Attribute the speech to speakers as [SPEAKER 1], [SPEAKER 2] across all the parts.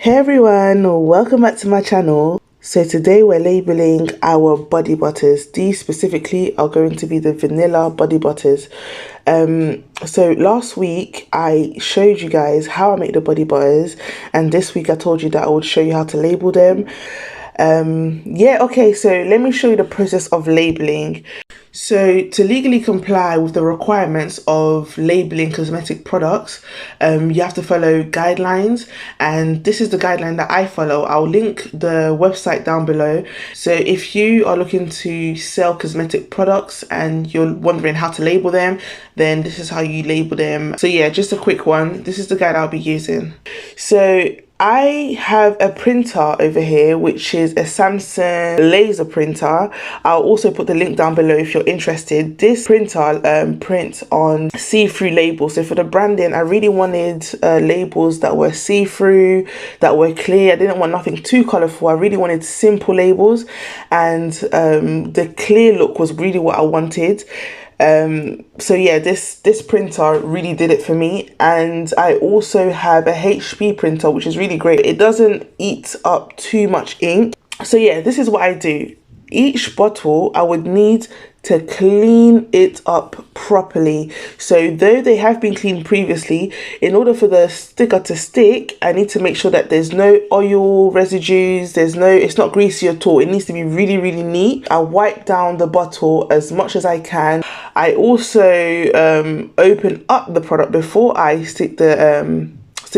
[SPEAKER 1] Hey everyone, welcome back to my channel. So today we're labeling our body butters. These specifically are going to be the vanilla body butters. So last week I showed you guys how I make the body butters, and this week I told you that I would show you how to label them. Okay, so let me show you the process of labeling. So to legally comply with the requirements of labeling cosmetic products, you have to follow guidelines, and this is the guideline that I follow. I'll link the website down below. So if you are looking to sell cosmetic products and you're wondering how to label them, then this is how you label them. So yeah, just a quick one. This is the guide I'll be using. So I have a printer over here, which is a Samsung laser printer. I'll also put the link down below if you're interested. This printer prints on see-through labels. So for the branding, I really wanted labels that were see-through, that were clear. I didn't want nothing too colorful. I really wanted simple labels, and the clear look was really what I wanted. So yeah, this printer really did it for me. And I also have a HP printer, which is really great. It doesn't eat up too much ink. So yeah, this is what I do. Each bottle I would need to clean it up properly. So though they have been cleaned previously, in order for the sticker to stick, I need to make sure that there's no oil residues, it's not greasy at all. It needs to be really, really neat. I wipe down the bottle as much as I can. I also open up the product before I stick the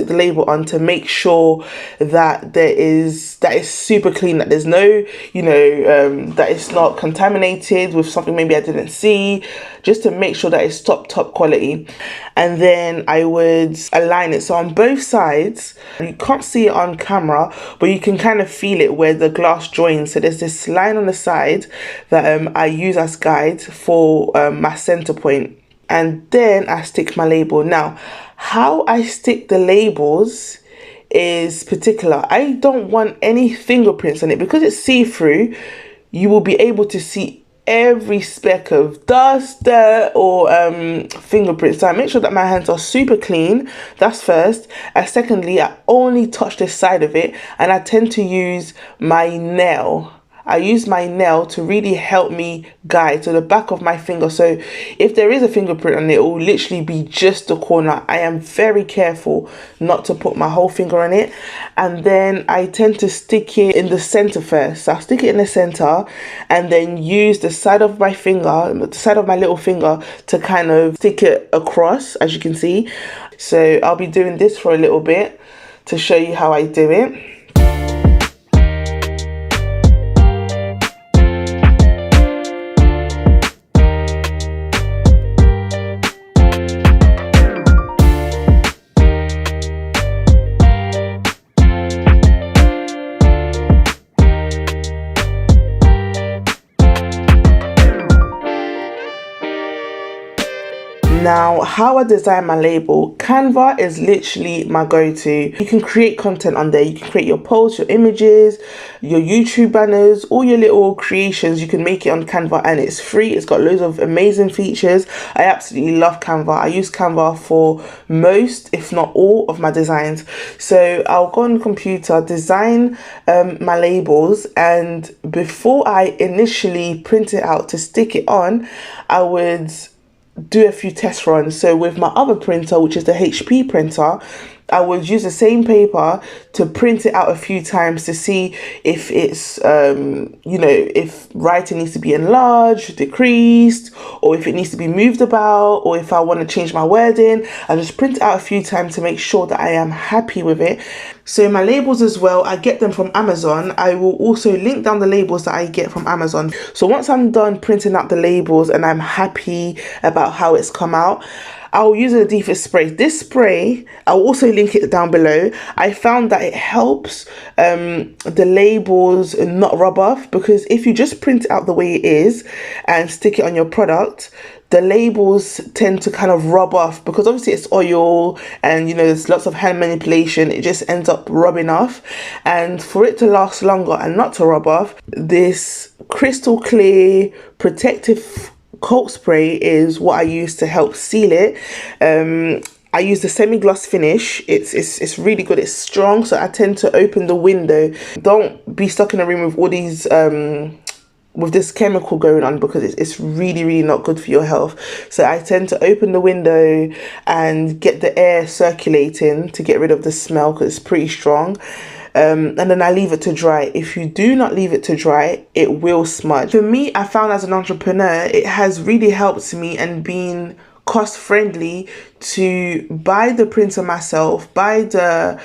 [SPEAKER 1] label on, to make sure that that is super clean, that there's no, that it's not contaminated with something maybe I didn't see, just to make sure that it's top quality. And then I would align it. So on both sides, you can't see it on camera, but you can kind of feel it where the glass joins. So there's this line on the side that I use as guide for my center point. And then I stick my label. Now, how I stick the labels is particular. I don't want any fingerprints on it. Because it's see-through, you will be able to see every speck of dust, dirt, or fingerprints. So I make sure that my hands are super clean. That's first. And secondly, I only touch the side of it, and I tend to use my nail. I use my nail to really help me guide to the back of my finger. So if there is a fingerprint on it, it will literally be just the corner. I am very careful not to put my whole finger on it. And then I tend to stick it in the center first. So I'll stick it in the center and then use the side of my finger, the side of my little finger, to kind of stick it across, as you can see. So I'll be doing this for a little bit to show you how I do it. Now, how I design my label, Canva is literally my go-to. You can create content on there. You can create your posts, your images, your YouTube banners, all your little creations. You can make it on Canva, and it's free. It's got loads of amazing features. I absolutely love Canva. I use Canva for most, if not all, of my designs. So I'll go on the computer, design my labels, and before I initially print it out to stick it on, I would do a few test runs. So with my other printer, which is the HP printer, I would use the same paper to print it out a few times to see if it's, if writing needs to be enlarged, decreased, or if it needs to be moved about, or if I want to change my wording. I just print it out a few times to make sure that I am happy with it. So my labels as well, I get them from Amazon. I will also link down the labels that I get from Amazon. So once I'm done printing out the labels and I'm happy about how it's come out, I'll use a defense spray. This spray, I'll also link it down below. I found that it helps the labels not rub off, because if you just print it out the way it is and stick it on your product, the labels tend to kind of rub off, because obviously it's oil and there's lots of hand manipulation. It just ends up rubbing off. And for it to last longer and not to rub off, this crystal clear protective coat spray is what I use to help seal it. I use the semi-gloss finish. It's really good. It's strong, so I tend to open the window. Don't be stuck in a room with all these with this chemical going on, because it's really not good for your health. So I tend to open the window and get the air circulating to get rid of the smell, because it's pretty strong. And then I leave it to dry. If you do not leave it to dry, it will smudge. For me, I found as an entrepreneur, it has really helped me and been cost friendly to buy the printer myself, buy the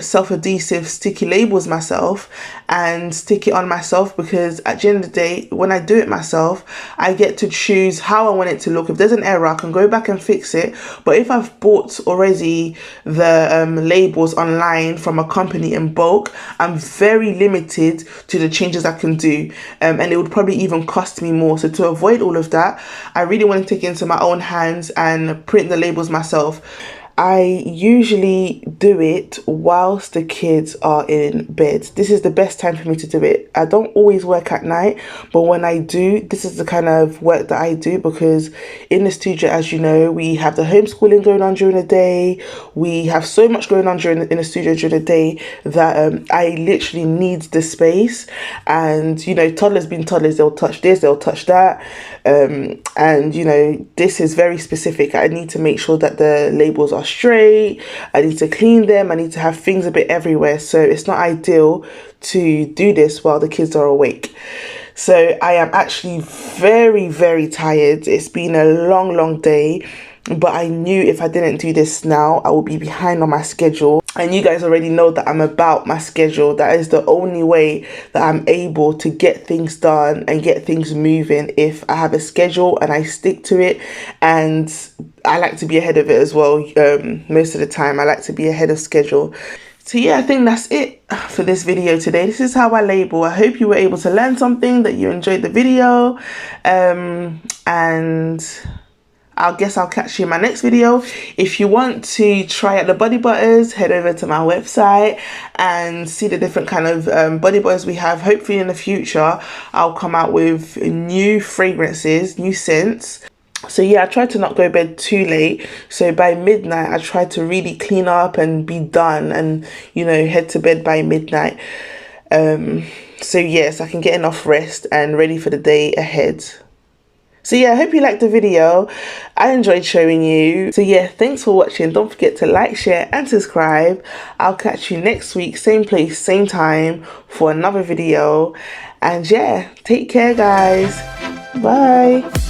[SPEAKER 1] self-adhesive sticky labels myself, and stick it on myself, because at the end of the day, when I do it myself, I get to choose how I want it to look. If there's an error, I can go back and fix it. But if I've bought already the labels online from a company in bulk, I'm very limited to the changes I can do, and it would probably even cost me more. So to avoid all of that, I really want to take it into my own hands and print the labels myself. I usually do it whilst the kids are in bed. This is the best time for me to do it. I don't always work at night, but when I do, this is the kind of work that I do, because in the studio, as you know, we have the homeschooling going on during the day. We have so much going on in the studio during the day that I literally need the space. And, you know, toddlers being toddlers, they'll touch this, they'll touch that. And, you know, this is very specific. I need to make sure that the labels are straight. I need to clean them. I need to have things a bit everywhere. So it's not ideal to do this while the kids are awake. So I am actually very tired. It's been a long day. But I knew if I didn't do this now, I would be behind on my schedule. And you guys already know that I'm about my schedule. That is the only way that I'm able to get things done and get things moving, if I have a schedule and I stick to it. And I like to be ahead of it as well. Most of the time, I like to be ahead of schedule. So yeah, I think that's it for this video today. This is how I label. I hope you were able to learn something, that you enjoyed the video. And I guess I'll catch you in my next video. If you want to try out the body butters, head over to my website and see the different kind of body butters we have. Hopefully in the future, I'll come out with new fragrances, new scents. So yeah, I try to not go to bed too late. So by midnight, I try to really clean up and be done and, you know, head to bed by midnight. So yes, I can get enough rest and ready for the day ahead. So yeah, I hope you liked the video. I enjoyed showing you. So yeah, thanks for watching. Don't forget to like, share and subscribe. I'll catch you next week, same place, same time, for another video. And yeah, take care guys. Bye.